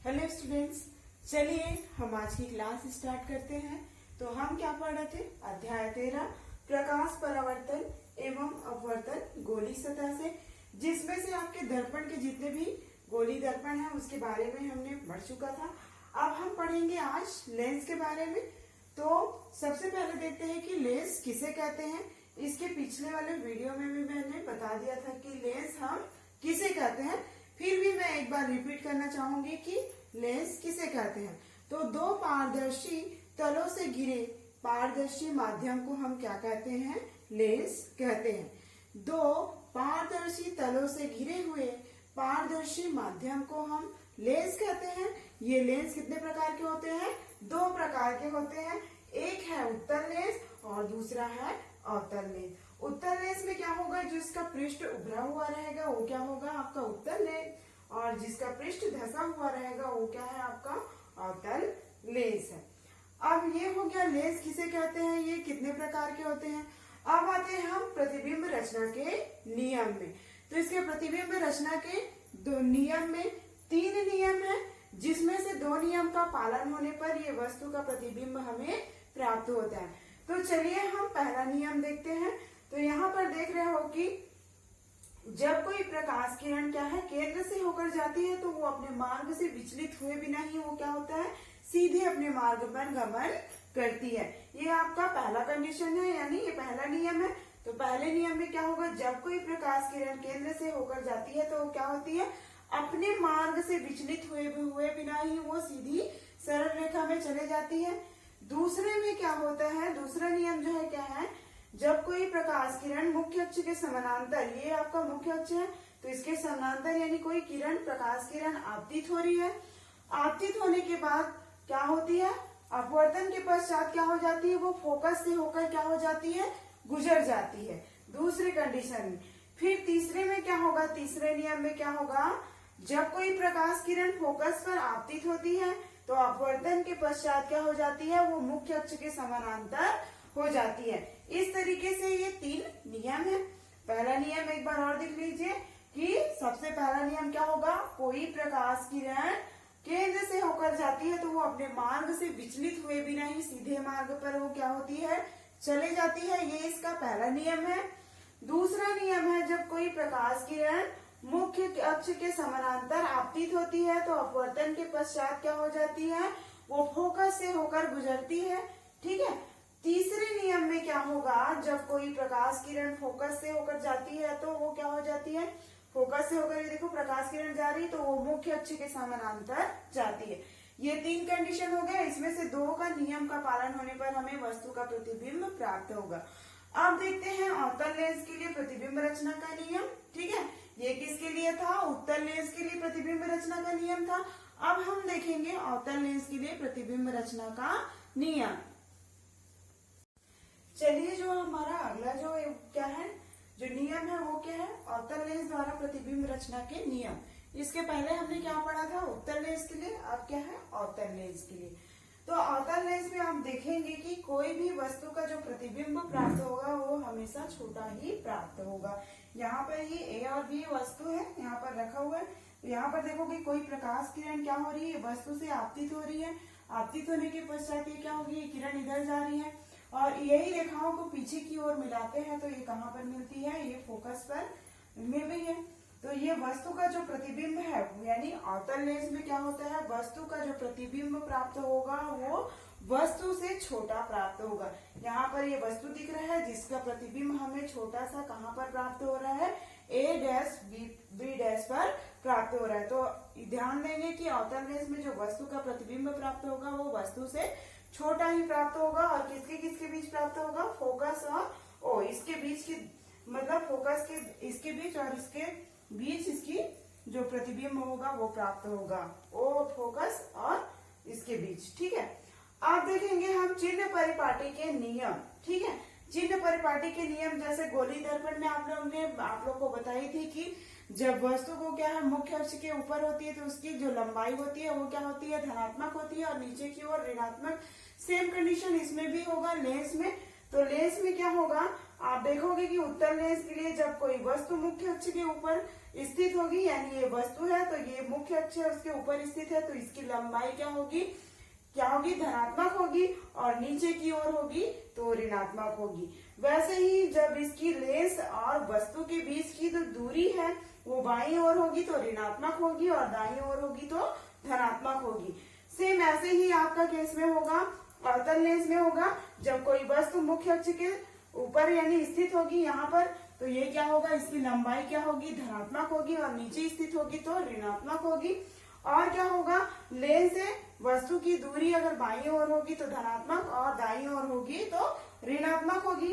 Hello students, चलिए हम आज की क्लास स्टार्ट करते हैं। तो हम क्या पढ़ रहे थे? अध्याय 13 प्रकाश परावर्तन एवं अपवर्तन गोली सतह से, जिसमें से आपके दर्पण के जितने भी गोली दर्पण है उसके बारे में हमने पढ़ चुका था। अब हम पढ़ेंगे आज लेंस के बारे में। तो सबसे पहले देखते हैं कि लेंस किसे कहते हैं। इसके पिछले वाले वीडियो में भी मैंने बता दिया था कि लेंस हम किसे कहते हैं। फिर भी मैं एक बार रिपीट करना चाहूंगी कि लेंस किसे कहते हैं। तो दो पारदर्शी तलों से घिरे पारदर्शी माध्यम को हम क्या कहते हैं? लेंस कहते हैं। दो पारदर्शी तलों से घिरे हुए पारदर्शी माध्यम को हम लेंस कहते हैं। ये लेंस कितने प्रकार के होते हैं? दो प्रकार के होते हैं। एक है उत्तल लेंस और दूसरा है अवतल लेंस। उत्तल लेंस में क्या होगा? जिसका पृष्ठ उभरा हुआ रहेगा वो क्या होगा? आपका उत्तल लेंस, और जिसका पृष्ठ धसा हुआ रहेगा वो क्या है? आपका अवतल लेंस है। अब ये हो गया लेंस किसे कहते हैं, ये कितने प्रकार के होते हैं। अब आते हैं हम प्रतिबिंब रचना के नियम में। तो इसके प्रतिबिंब रचना के दो नियम में 3 नियम है, जिसमें से 2 नियम का पालन होने पर ये वस्तु का प्रतिबिंब हमें प्राप्त होता है। तो चलिए हम पहला नियम देखते हैं। तो यहाँ पर देख रहे हो कि जब कोई प्रकाश किरण क्या है केंद्र से होकर जाती है तो वो अपने मार्ग से विचलित हुए बिना ही वो क्या होता है? सीधे अपने मार्ग पर गमन करती है। ये आपका पहला कंडीशन है, यानी ये पहला नियम है। तो पहले नियम में क्या होगा? जब कोई प्रकाश किरण केंद्र से होकर जाती है तो वो क्या होती है? अपने मार्ग से विचलित हुए बिना ही वो सीधी सरल रेखा में चले जाती है। दूसरे में क्या होता है? दूसरा नियम जो है क्या है? जब कोई प्रकाश किरण मुख्य अक्ष के समानांतर, ये आपका मुख्य अक्ष है तो इसके समानांतर यानी कोई किरण प्रकाश किरण आपतित हो रही है। आपतित होने के बाद क्या होती है? अपवर्तन के पश्चात क्या हो जाती है? वो फोकस से होकर क्या हो जाती है? गुजर जाती है। दूसरे कंडीशन में। फिर तीसरे में क्या होगा? तीसरे नियम में क्या होगा? जब कोई प्रकाश किरण फोकस पर आपतित होती है तो अपवर्तन के पश्चात क्या हो जाती है? वो मुख्य अक्ष के समानांतर हो जाती है। इस तरीके से ये 3 नियम है। पहला नियम एक बार और देख लीजिए कि सबसे पहला नियम क्या होगा? कोई प्रकाश किरण केंद्र से होकर जाती है तो वो अपने मार्ग से विचलित हुए बिना ही सीधे मार्ग पर वो क्या होती है? चले जाती है। ये इसका पहला नियम है। दूसरा नियम है जब कोई प्रकाश किरण मुख्य अक्ष के समानांतर आपतित होती है तो अपवर्तन के पश्चात क्या हो जाती है? वो फोकस से होकर गुजरती है। ठीक है। तीसरे नियम में क्या होगा? जब कोई प्रकाश किरण फोकस से होकर जाती है तो वो क्या हो जाती है? फोकस से होकर, ये देखो प्रकाश किरण जा रही तो वो मुख्य अक्ष के समानांतर जाती है। ये 3 कंडीशन हो गए। इसमें से 2 का नियम का पालन होने पर हमें वस्तु का प्रतिबिंब प्राप्त होगा। अब देखते हैं अवतल लेंस के लिए प्रतिबिंब रचना का नियम। ठीक है, ये किसके लिए था? उत्तल लेंस के लिए प्रतिबिंब रचना का नियम था। अब हम देखेंगे अवतल लेंस के लिए प्रतिबिंब रचना का नियम। चलिए, जो हमारा अगला जो क्या है, जो नियम है वो क्या है? अवतल लेंस द्वारा प्रतिबिंब रचना के नियम। इसके पहले हमने क्या पढ़ा था? उत्तल लेंस के लिए। अब क्या है? अवतल लेंस के लिए। तो अवतल लेंस में आप देखेंगे कि कोई भी वस्तु का जो प्रतिबिंब प्राप्त होगा वो हमेशा छोटा ही प्राप्त होगा। यहाँ पर ये ए और बी वस्तु है, यहाँ पर रखा हुआ है। तो यहाँ पर देखो कि कोई प्रकाश किरण क्या हो रही है? वस्तु से आपतित हो रही है। आपतित होने के पश्चात ये क्या होगी? ये किरण इधर जा रही है और यही रेखाओं को पीछे की ओर मिलाते हैं तो ये कहाँ पर मिलती है? ये फोकस पर मिल रही है। तो ये वस्तु का जो प्रतिबिंब है, यानी अवतल लेंस में क्या होता है? वस्तु का जो प्रतिबिंब प्राप्त होगा वो वस्तु से छोटा प्राप्त होगा। यहाँ पर ये वस्तु दिख रहा है जिसका प्रतिबिंब हमें छोटा सा कहाँ पर प्राप्त हो रहा है? A', B' पर प्राप्त हो रहा है। तो ध्यान देंगे कि अवतल लेंस में जो वस्तु का प्रतिबिंब प्राप्त होगा वो वस्तु से छोटा ही प्राप्त होगा। और किसके किसके बीच प्राप्त होगा? फोकस और ओ, इसके बीच की, मतलब फोकस के इसके बीच और इसके बीच इसकी जो प्रतिबिंब होगा वो प्राप्त होगा। ओ फोकस और इसके बीच। ठीक है। आप देखेंगे हम चिन्ह परिपाटी के नियम। ठीक है, चिन्ह परिपाटी के नियम जैसे गोली दर्पण में आप लोग को बताई थी कि जब वस्तु को क्या है मुख्य अक्ष के ऊपर होती है तो उसकी जो लंबाई होती है वो क्या होती है? धनात्मक होती है और नीचे की ओर ऋणात्मक। सेम कंडीशन इसमें भी होगा लेंस में। तो लेंस में क्या होगा? आप देखोगे कि उत्तल लेंस के लिए जब कोई वस्तु मुख्य अक्ष के ऊपर स्थित होगी, यानी ये वस्तु है तो ये मुख्य अक्ष है उसके ऊपर स्थित है, तो इसकी लंबाई क्या होगी धनात्मक होगी, और नीचे की ओर होगी तो ऋणात्मक होगी। वैसे ही जब इसकी लेंस और वस्तु के बीच की जो दूरी है वो बाईं ओर होगी तो ऋणात्मक होगी, और दाईं ओर होगी तो धनात्मक होगी। सेम ऐसे ही आपका केस में होगा, अवतल लेंस में होगा, जब कोई वस्तु मुख्य अक्ष के ऊपर यानी स्थित होगी यहाँ पर, तो ये क्या होगा, इसकी लंबाई क्या होगी, धनात्मक होगी, और नीचे स्थित होगी तो ऋणात्मक होगी। और क्या होगा, लेंस से वस्तु की दूरी अगर बाईं ओर होगी तो धनात्मक, और दाईं ओर होगी तो ऋणात्मक होगी।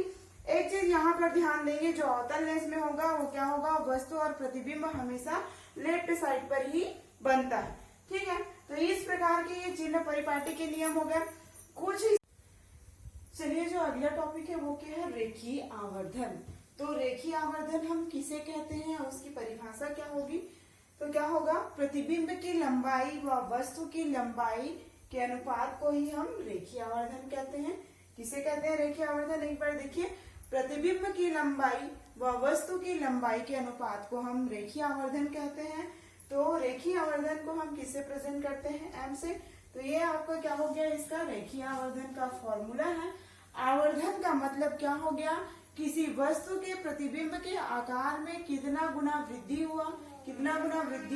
एक चीज यहाँ पर ध्यान देंगे, जो अवतल लेंस में होगा वो क्या होगा, वस्तु और प्रतिबिंब हमेशा लेफ्ट साइड पर ही बनता है। ठीक है, तो इस प्रकार के ये चिन्ह परिपाटी के नियम हो गए कुछ। चलिए जो अगला टॉपिक है वो क्या है, रेखीय आवर्धन। तो रेखीय आवर्धन हम किसे कहते हैं, उसकी परिभाषा क्या होगी, तो क्या होगा, प्रतिबिंब की लंबाई व वस्तु की लंबाई के अनुपात को ही हम रेखीय आवर्धन कहते हैं। किसे कहते हैं रेखीय आवर्धन, एक बार देखिए, प्रतिबिंब की लंबाई व वस्तु की लंबाई के अनुपात को हम रेखीय आवर्धन कहते हैं। तो रेखीय आवर्धन को हम किससे प्रेजेंट करते हैं, एम से। तो ये आपका क्या हो गया, इसका रेखीय आवर्धन का फॉर्मूला है। आवर्धन का मतलब क्या हो गया, किसी वस्तु के प्रतिबिंब के आकार में कितना गुना वृद्धि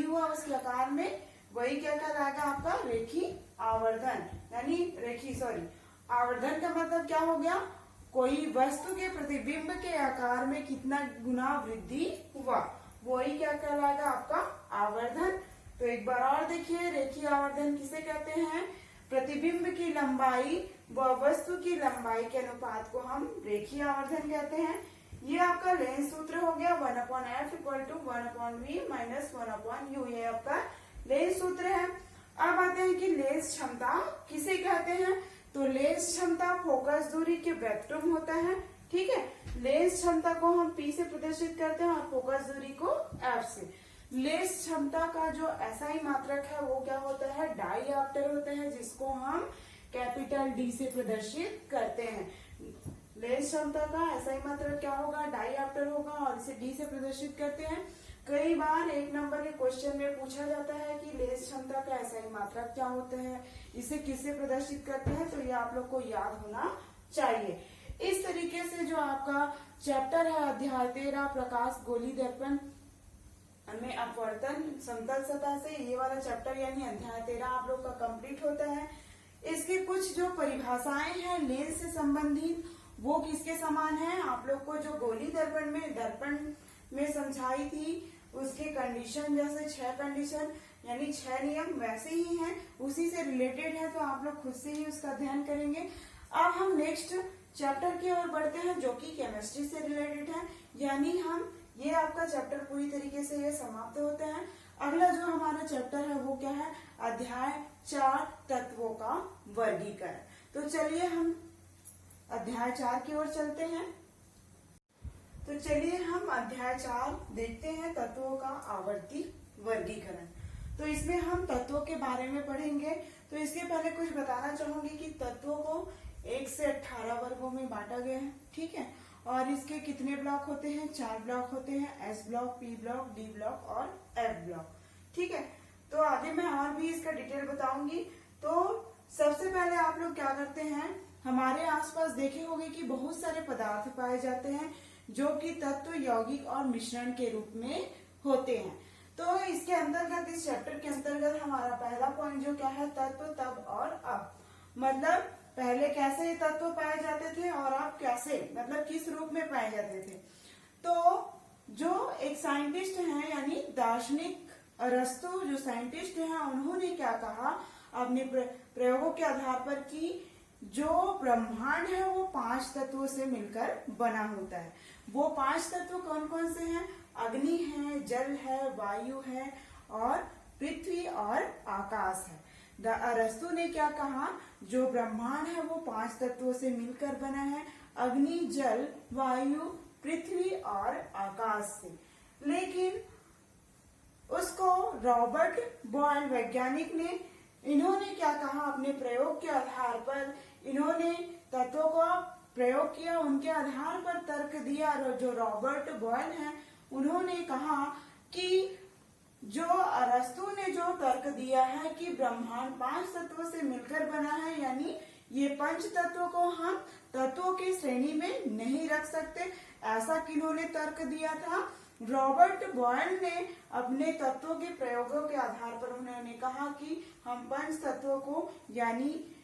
हुआ उसके आकार में, वही क्या कहलाएगा आपका रेखीय आवर्धन। यानी आवर्धन का मतलब क्या हो गया, कोई वस्तु के प्रतिबिंब के आकार में कितना गुना वृद्धि हुआ, वही क्या कहलाएगा आपका आवर्धन। तो एक बार और देखिए, रेखीय आवर्धन किसे कहते हैं, प्रतिबिंब की लंबाई व वस्तु की लंबाई के अनुपात को हम रेखीय आवर्धन कहते हैं। ये आपका लेंस सूत्र हो गया, 1/f = 1/v - 1/u, ये आपका लेंस सूत्र है। अब आते हैं कि लेंस क्षमता किसे कहते हैं, तो लेंस क्षमता फोकस दूरी के वेक्टम होता है। ठीक है, लेंस क्षमता को हम P से प्रदर्शित करते हैं और फोकस दूरी को F से। लेंस क्षमता का जो SI मात्रक है वो क्या होता है, डायऑप्टर होता है, जिसको हम कैपिटल D से प्रदर्शित करते हैं। लेंस क्षमता का SI मात्रक क्या होगा, डायऑप्टर होगा, और इसे D से प्रदर्शित करते हैं। कई बार 1 नंबर के क्वेश्चन में पूछा जाता है कि लेंस क्षमता का SI मात्रक क्या होता है, इसे किससे प्रदर्शित करते हैं, तो ये आप लोग को याद होना चाहिए। इस तरीके से जो आपका चैप्टर है अध्याय 13 प्रकाश गोली दर्पण में अपवर्तन समतल सतह से, ये वाला चैप्टर यानी अध्याय 13 आप लोग का कंप्लीट होता है। इसके कुछ जो परिभाषाएं हैं लेंस से संबंधित वो किसके समान है, आप लोग को जो गोली दर्पण में समझाई थी उसके कंडीशन, जैसे 6 कंडीशन यानी 6 नियम वैसे ही हैं, उसी से रिलेटेड है, तो आप लोग खुद से ही उसका अध्ययन करेंगे। अब हम नेक्स्ट चैप्टर की ओर बढ़ते हैं जो कि केमिस्ट्री से रिलेटेड है, यानी हम ये आपका चैप्टर पूरी तरीके से ये समाप्त होता है। अगला जो हमारा चैप्टर है वो क्या है, अध्याय 4 तत्वों का वर्गीकरण। तो चलिए हम अध्याय 4 की ओर चलते हैं। तो चलिए हम अध्याय 4 देखते हैं, तत्वों का आवर्ती वर्गीकरण। तो इसमें हम तत्वों के बारे में पढ़ेंगे। तो इसके पहले कुछ बताना चाहूंगी कि तत्वों को 1 से 18 वर्गों में बांटा गया है। ठीक है, और इसके कितने ब्लॉक होते हैं, 4 ब्लॉक होते हैं, S block, P block, D block और F ब्लॉक। ठीक है, तो आगे मैं और भी इसका डिटेल बताऊंगी। तो सबसे पहले आप लोग क्या करते हैं, हमारे आसपास देखे होंगे कि बहुत सारे पदार्थ पाए जाते हैं जो कि तत्व, यौगिक और मिश्रण के रूप में होते हैं। तो इसके अंतर्गत, इस चैप्टर के अंतर्गत हमारा पहला पॉइंट जो क्या है, तत्व, तब और अब। मतलब पहले कैसे तत्व पाए जाते थे और अब कैसे, मतलब किस रूप में पाए जाते थे। तो जो एक साइंटिस्ट हैं यानी दार्शनिक अरस्तु जो साइंटिस्ट हैं, उन्होंने क्या कहा अपने प्रयोगों के आधार पर कि जो ब्रह्मांड है वो 5 तत्वों से मिलकर बना होता है। वो 5 तत्व कौन कौन से हैं, अग्नि है, जल है, वायु है और पृथ्वी और आकाश है। अरस्तु ने क्या कहा, जो ब्रह्मांड है वो 5 तत्वों से मिलकर बना है, अग्नि, जल, वायु, पृथ्वी और आकाश से। लेकिन उसको रॉबर्ट बॉयल वैज्ञानिक ने, इन्होंने क्या कहा, अपने प्रयोग के आधार पर इन्होंने तत्वों को प्रयोग किया, उनके आधार पर तर्क दिया। जो रॉबर्ट बॉयल हैं, उन्होंने कहा कि जो अरस्तु ने जो तर्क दिया है कि ब्रह्मांड 5 तत्वों से मिलकर बना है, यानी ये 5 तत्वों को हम तत्वों की श्रेणी में नहीं रख सकते, ऐसा किन्होंने तर्क दिया था? रॉबर्ट बॉयल ने अपने तत्वों के प्रयोगों के आधार पर उन्होंने कहा कि हम 5 तत्वों को, यानी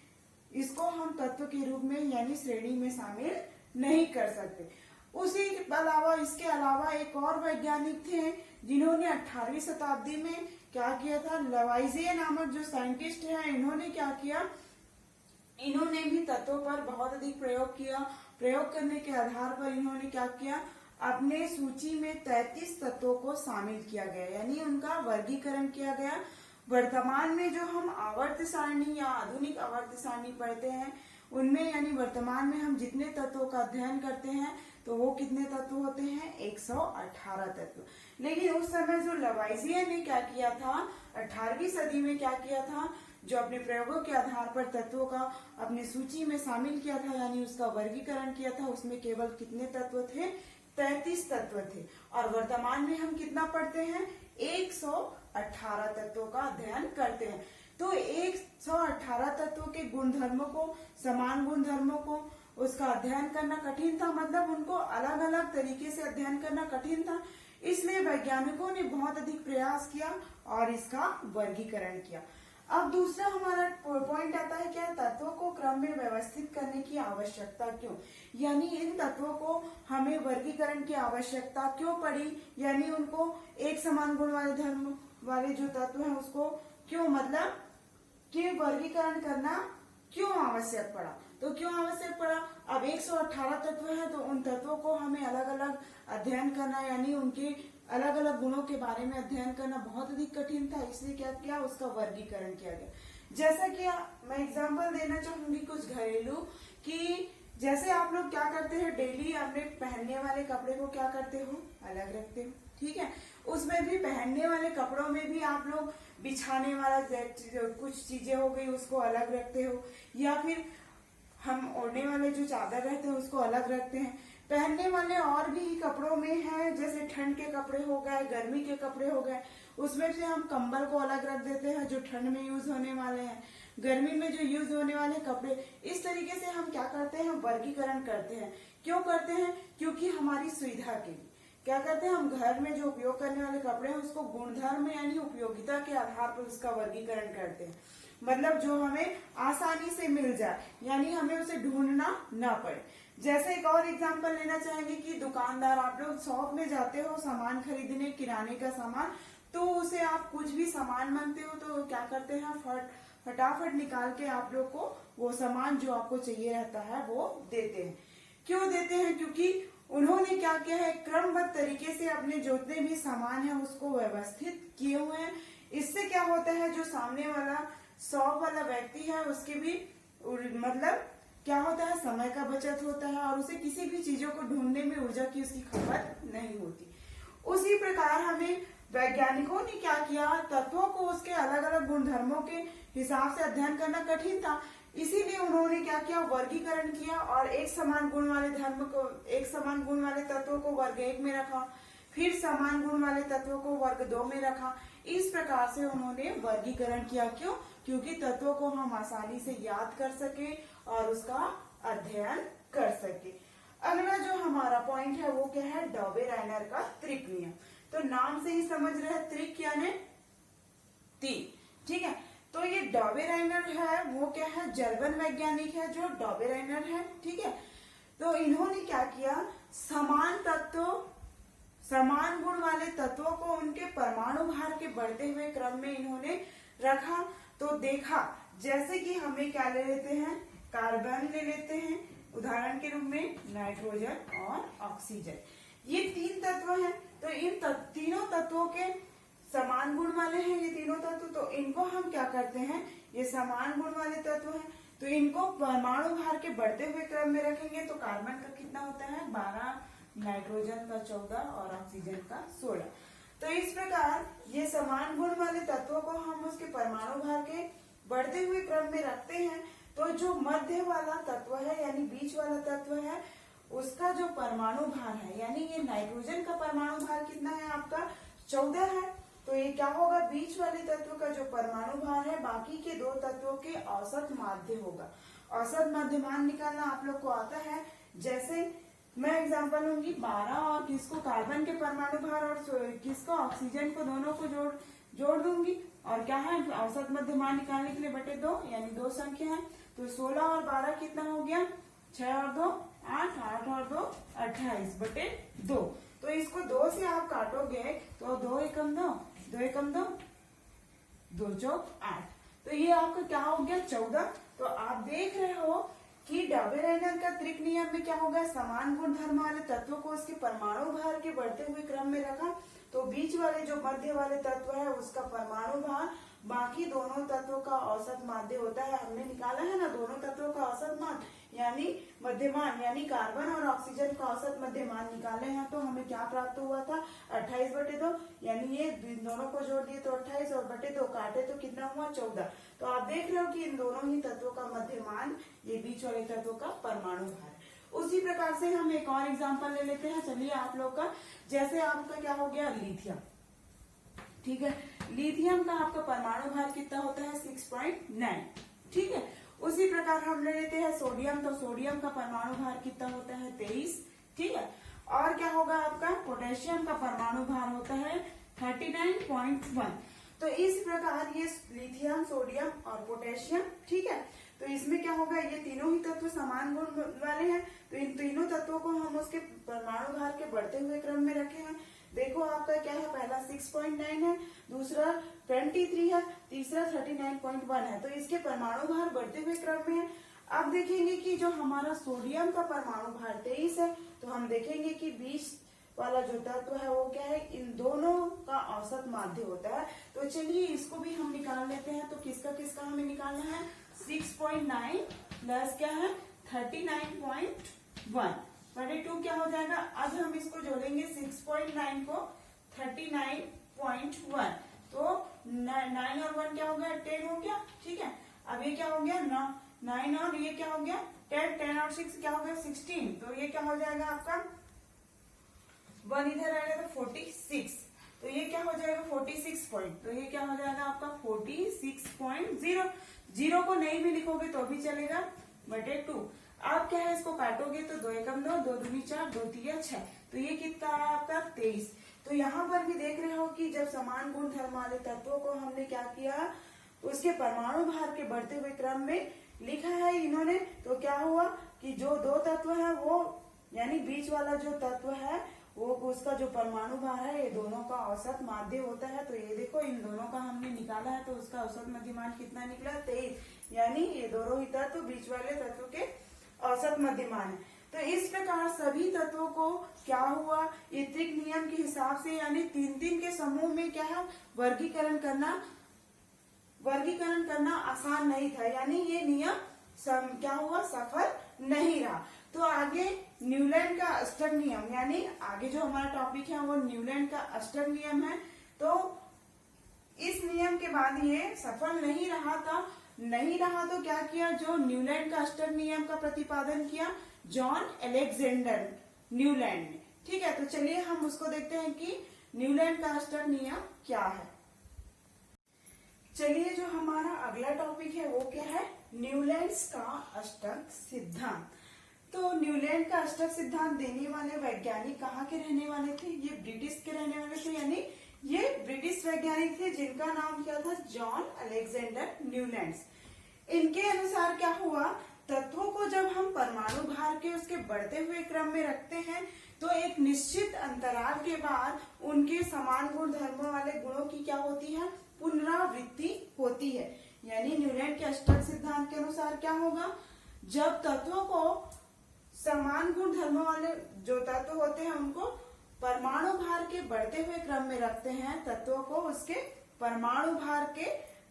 इसको हम तत्व के रूप में यानी श्रेणी में शामिल नहीं कर सकते। उसी अलावा इसके अलावा एक और वैज्ञानिक थे जिन्होंने 18वीं शताब्दी में क्या किया था? लवाइजिए नामक जो साइंटिस्ट है, इन्होंने क्या किया? इन्होंने भी तत्वों पर बहुत अधिक प्रयोग किया। प्रयोग करने के आधार पर इन्होंने क्या किया? अपने सूची में 33 तत्वों को शामिल किया गया, यानी उनका वर्गीकरण किया गया। वर्तमान में जो हम आवर्त सारणी या आधुनिक आवर्त सारणी पढ़ते हैं, उनमें यानी वर्तमान में हम जितने तत्वों का अध्ययन करते हैं तो वो कितने तत्व होते हैं? 118 तत्व। लेकिन उस समय जो लवाइजिए ने क्या किया था, 18वीं सदी में क्या किया था, जो अपने प्रयोगों के आधार पर तत्वों का अपनी सूची में शामिल किया था, यानी उसका वर्गीकरण किया था, उसमें केवल कितने तत्व थे? 33 तत्व थे। और वर्तमान में हम कितना पढ़ते हैं? 118 तत्वों का अध्ययन करते हैं। तो 118 तत्वों के गुणधर्मों को, समान गुणधर्मों को उसका अध्ययन करना कठिन था, मतलब उनको अलग अलग तरीके से अध्ययन करना कठिन था। इसलिए वैज्ञानिकों ने बहुत अधिक प्रयास किया और इसका वर्गीकरण किया। अब दूसरा हमारा पॉइंट आता है क्या? तत्वों को क्रम में व्यवस्थित करने की आवश्यकता क्यों, यानी इन तत्वों को हमें वर्गीकरण की आवश्यकता क्यों पड़ी, यानी उनको एक समान गुण वाले धर्म वाले जो तत्व हैं उसको क्यों, मतलब कि वर्गीकरण करना क्यों आवश्यक पड़ा? तो क्यों आवश्यक पड़ा? अब 118 तत्व हैं, तो उन तत्वों को हमें अलग अलग अध्ययन करना, यानी उनके अलग अलग गुणों के बारे में अध्ययन करना बहुत अधिक कठिन था। इसलिए क्या किया? उसका वर्गीकरण किया गया। जैसा कि मैं एग्जांपल देना चाहूंगी कुछ घरेलू, कि जैसे आप लोग क्या करते हैं, डेली अपने पहनने वाले कपड़े को क्या करते हो? अलग रखते हो, ठीक है। उसमें भी पहनने वाले कपड़ों में भी आप लोग बिछाने वाला कुछ चीजें हो गई उसको अलग रखते हो, या फिर हम ओढ़ने वाले जो चादर रहते हैं उसको अलग रखते हैं। पहनने वाले और भी कपड़ों में है, जैसे ठंड के कपड़े हो गए, गर्मी के कपड़े हो गए, उसमें से हम कंबल को अलग रख देते हैं जो ठंड में यूज होने वाले हैं, गर्मी में जो यूज होने वाले कपड़े। इस तरीके से हम क्या करते हैं? वर्गीकरण करते हैं। क्यों करते हैं? क्योंकि हमारी सुविधा के लिए क्या करते हैं, हम घर में जो उपयोग करने वाले कपड़े हैं उसको गुणधर्म यानी उपयोगिता के आधार पर उसका वर्गीकरण करते हैं, मतलब जो हमें आसानी से मिल जाए, यानी हमें उसे ढूंढना ना पड़े। जैसे एक और एग्जांपल लेना चाहेंगे कि दुकानदार, आप लोग शॉप में जाते हो सामान खरीदने, किराने का सामान, तो उसे आप कुछ भी सामान मांगते हो तो क्या करते हैं, फटाफट निकाल के आप लोग को वो सामान जो आपको चाहिए रहता है वो देते हैं। क्यों देते हैं? क्योंकि उन्होंने क्या किया है, क्रमबद्ध तरीके से अपने जितने भी सामान है उसको व्यवस्थित किए हुए हैं। इससे क्या होता है, जो सामने वाला शॉप वाला व्यक्ति है उसके भी मतलब क्या होता है, समय का बचत होता है और उसे किसी भी चीजों को ढूंढने में ऊर्जा की उसकी खपत नहीं होती। उसी प्रकार हमें वैज्ञानिकों ने क्या किया, तत्वों को उसके अलग अलग गुणधर्मों के हिसाब से अध्ययन करना कठिन था, इसीलिए उन्होंने क्या किया, वर्गीकरण किया और एक समान गुण वाले तत्वों को वर्ग 1 में रखा, फिर समान गुण वाले तत्वों को वर्ग 2 में रखा। इस प्रकार से उन्होंने वर्गीकरण किया। क्यों? क्योंकि तत्वों को हम आसानी से याद कर सके और उसका अध्ययन कर सके। अगला जो हमारा पॉइंट है वो क्या है, डॉबे-राइनर का त्रिक नियम। तो नाम से ही समझ रहे हैं, त्रिक यानी 3, ठीक है। तो ये डॉबे-राइनर है वो क्या है, जर्मन वैज्ञानिक है जो डॉबे-राइनर है, ठीक है। तो इन्होंने क्या किया, समान गुण वाले तत्वों को उनके परमाणु भार के बढ़ते हुए क्रम में इन्होंने रखा। तो देखा, जैसे कि हमें क्या ले लेते हैं, कार्बन ले लेते हैं उदाहरण के रूप में, नाइट्रोजन और ऑक्सीजन, ये 3 तत्व हैं। तो इन तीनों तत्वों के समान गुण वाले हैं ये तीनों तत्व, तो इनको हम क्या करते हैं, ये समान गुण वाले तत्व हैं, तो इनको परमाणु भार के बढ़ते हुए क्रम में रखेंगे। तो कार्बन का कितना होता है, 12, नाइट्रोजन का 14 और ऑक्सीजन का 16। तो इस प्रकार ये समान गुण वाले तत्वों को हम उसके परमाणु भार के बढ़ते हुए क्रम में रखते हैं। तो जो मध्य वाला तत्व है यानी बीच वाला तत्व है उसका जो परमाणु भार है, यानी ये नाइट्रोजन का परमाणु भार कितना है आपका 14 है। तो ये क्या होगा, बीच वाले तत्व का जो परमाणु भार है बाकी के दो तत्वों के औसत माध्य होगा। औसत माध्यमान निकालना आप लोग को आता है। जैसे मैं एग्जांपल लूंगी 12 और किसको कार्बन के परमाणु भार और किसको ऑक्सीजन को, दोनों को जोड़ दूंगी और क्या है औसत मध्यमान निकालने के लिए बटे 2 यानी 2 संख्या है। तो 16 और 12 कितना हो गया, 6 और 2 8, 8 और 2 28 बटे 2। तो इसको 2 से आप काटोगे तो 2 एकम 2, 2 एकम 2, 2 चौक 8। तो ये आपका क्या हो गया 14। तो आप देख रहे हो कि डाबेरेनर का त्रिक नियम में क्या होगा, समान गुणधर्म वाले तत्वों को उसके परमाणु भार के बढ़ते हुए क्रम में रखा। तो बीच वाले जो मध्य वाले तत्व है उसका परमाणु भार बाकी दोनों तत्वों का औसत माध्य होता है। हमने निकाला है ना दोनों तत्वों का औसत मान यानी मध्यमान, यानी कार्बन और ऑक्सीजन का औसत मध्यमान निकाले हैं। तो हमें क्या प्राप्त हुआ था 28 बटे 2, यानी ये दोनों को जोड़ दिए तो 28 और बटे 2 काटे तो कितना हुआ 14। तो आप देख रहे हो कि इन दोनों ही तत्वों का मध्यमान ये बीच वाले तत्वों का परमाणु भार। उसी प्रकार से हम एक और एग्जाम्पल ले लेते हैं। चलिए आप लोग का, जैसे आपका क्या हो गया लिथियम, ठीक है, लिथियम का आपका परमाणु भार कितना होता है 6.9, ठीक है। उसी प्रकार हम ले लेते हैं सोडियम, तो सोडियम का परमाणु भार कितना होता है 23, ठीक है। और क्या होगा आपका पोटेशियम का परमाणु भार होता है 39.1। तो इस प्रकार ये लिथियम, सोडियम और पोटेशियम, ठीक है। तो इसमें क्या होगा, ये तीनों ही तत्व समान गुण वाले हैं। तो इन तीनों तत्वों को हम उसके परमाणु भार के बढ़ते हुए क्रम में रखे हैं। देखो आपका क्या है, पहला 6.9 है, दूसरा 23 है, तीसरा 39.1 है। तो इसके परमाणु भार बढ़ते हुए क्रम में है। अब देखेंगे कि जो हमारा सोडियम का परमाणु भार 23 है, तो हम देखेंगे कि बीच वाला जो तत्व है वो क्या है, इन दोनों का औसत माध्य होता है। तो चलिए इसको भी हम निकाल लेते हैं। तो किसका किसका हमें निकालना है, 6.9 प्लस क्या है 39.1 बटे 2 क्या हो जाएगा। अब हम इसको जोड़ेंगे 6.9 को 39.1, तो 9 और 1 क्या हो गया 10 हो गया, ठीक है। अब ये क्या हो गया 9 और ये क्या हो गया 10, 10 और 6 क्या हो गया 16। तो ये क्या हो जाएगा आपका 1 इधर आएगा तो 46, तो ये क्या हो जाएगा 46 पॉइंट, तो ये क्या हो जाएगा आपका 46.0। 0 को नहीं भी लिखोगे तो भी चलेगा बटे 2। अब क्या है इसको काटोगे तो 2 एकम 2, 2 दूनी 4, 2 तिया 6, तो ये कितना है आपका 23। तो यहाँ पर भी देख रहे हो कि जब समान गुण धर्म वाले तत्वों को हमने क्या किया, उसके परमाणु भार के बढ़ते हुए क्रम में लिखा है इन्होंने। तो क्या हुआ कि जो दो तत्व है वो यानी बीच वाला जो तत्व है वो उसका जो परमाणु भार है ये दोनों का औसत माध्य होता है। तो ये देखो इन दोनों का हमने निकाला है, तो उसका औसत मध्यमान कितना निकला 23, यानी ये दोनों ही तत्व बीच वाले तत्व के औसत मध्यमान है। तो इस प्रकार सभी तत्वों को क्या हुआ, ये त्रिक नियम के हिसाब से यानी 3-3 के समूह में क्या है वर्गीकरण करना आसान नहीं था, यानी ये नियम क्या हुआ सफल नहीं रहा। तो आगे न्यूलैंड का अष्टक नियम, यानी आगे जो हमारा टॉपिक है वो न्यूलैंड का अष्टक नियम है। तो इस नियम के बाद ये सफल नहीं रहा तो क्या किया, जो न्यूलैंड का अष्टक नियम का प्रतिपादन किया जॉन अलेक्जेंडर न्यूलैंड ने, ठीक है। तो चलिए हम उसको देखते हैं कि न्यूलैंड का अष्टक नियम क्या है। चलिए जो हमारा अगला टॉपिक है वो क्या है, न्यूलैंड्स का अष्टक सिद्धांत। तो न्यूलैंड का अष्टक सिद्धांत देने वाले वैज्ञानिक कहाँ के रहने वाले थे, ये ब्रिटिश के रहने वाले थे, यानी ये ब्रिटिश वैज्ञानिक थे जिनका नाम क्या था जॉन अलेक्जेंडर न्यूलैंड्स। इनके अनुसार क्या हुआ, तत्वों को जब हम परमाणु भार के उसके बढ़ते हुए क्रम में रखते हैं तो एक निश्चित अंतराल के बाद उनके समान गुण धर्मों वाले गुणों की क्या होती है पुनरावृत्ति होती है। यानी न्यूलैंड के अष्टक सिद्धांत के अनुसार क्या होगा, जब तत्वों को समान गुण धर्मों वाले जो तत्व होते हैं उनको परमाणु भार के बढ़ते हुए क्रम में रखते हैं, तत्वों को उसके परमाणु भार के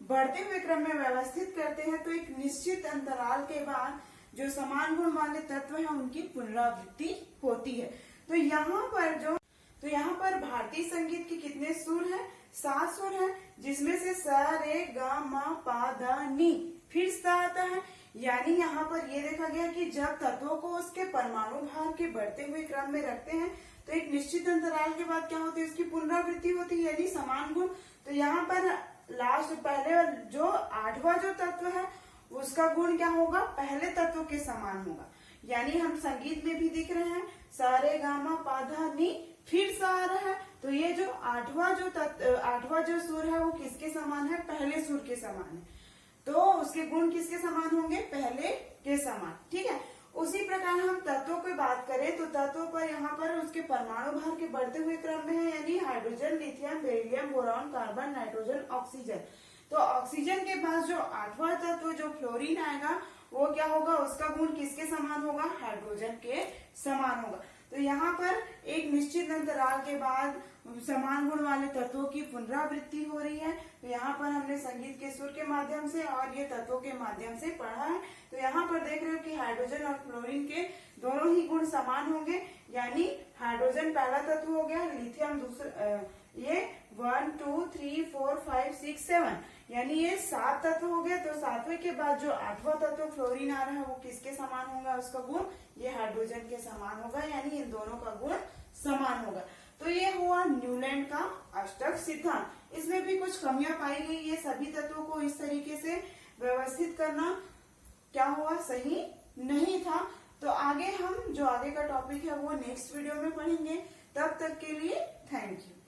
बढ़ते हुए क्रम में व्यवस्थित करते हैं, तो एक निश्चित अंतराल के बाद जो समान गुण वाले तत्व हैं उनकी पुनरावृत्ति होती है। तो यहाँ पर भारतीय संगीत के कितने सुर हैं, 7 सुर हैं, जिसमें से सा रे गा मा पा धा नी फिर सा आता है। यानी यहाँ पर ये देखा गया कि जब तत्वों को उसके परमाणु भार के बढ़ते हुए क्रम में रखते हैं तो एक निश्चित अंतराल के बाद क्या होती है, उसकी पुनरावृत्ति होती है, यानी समान गुण। तो यहाँ पर लास्ट पहले जो 8वां जो तत्व है उसका गुण क्या होगा, पहले तत्व के समान होगा। यानी हम संगीत में भी दिख रहे हैं सा रे गा मा पा धा नी, फिर सा आ रहा है, तो ये जो 8वां जो सुर है वो किसके समान है, पहले सुर के समान है, तो उसके गुण किसके समान होंगे, पहले के समान। ठीक है। उसी प्रकार हम तत्वों की बात करें तो तत्वों पर यहाँ पर उसके परमाणु भार के बढ़ते हुए क्रम में है, यानी hydrogen, lithium, beryllium, boron, carbon, nitrogen, oxygen. तो ऑक्सीजन के पास जो 8वां तत्व जो फ्लोरीन आएगा वो क्या होगा, उसका गुण किसके समान होगा, हाइड्रोजन के समान होगा। तो यहाँ पर एक निश्चित अंतराल के बाद समान गुण वाले तत्वों की पुनरावृत्ति हो रही है। तो यहाँ पर हमने संगीत के सुर के माध्यम से और ये तत्वों के माध्यम से पढ़ा है। तो यहाँ पर देख रहे हो कि हाइड्रोजन और फ्लोरीन के दोनों ही गुण समान होंगे, यानी हाइड्रोजन पहला तत्व हो गया, लिथियम दूसरा, ये 1 2 3 4 5 6 7 यानी ये 7 तत्व हो गया। तो 7वें के बाद जो 8वां तत्व फ्लोरीन आ रहा है वो किसके समान होगा, उसका गुण ये हाइड्रोजन के समान होगा, यानी इन दोनों का गुण समान होगा। तो ये हुआ न्यूलैंड का अष्टक सिद्धांत। इसमें भी कुछ कमियां पाई गई, ये सभी तत्वों को इस तरीके से व्यवस्थित करना क्या हुआ, सही नहीं था। तो आगे हम जो आगे का टॉपिक है वो नेक्स्ट वीडियो में पढ़ेंगे। तब तक के लिए थैंक यू।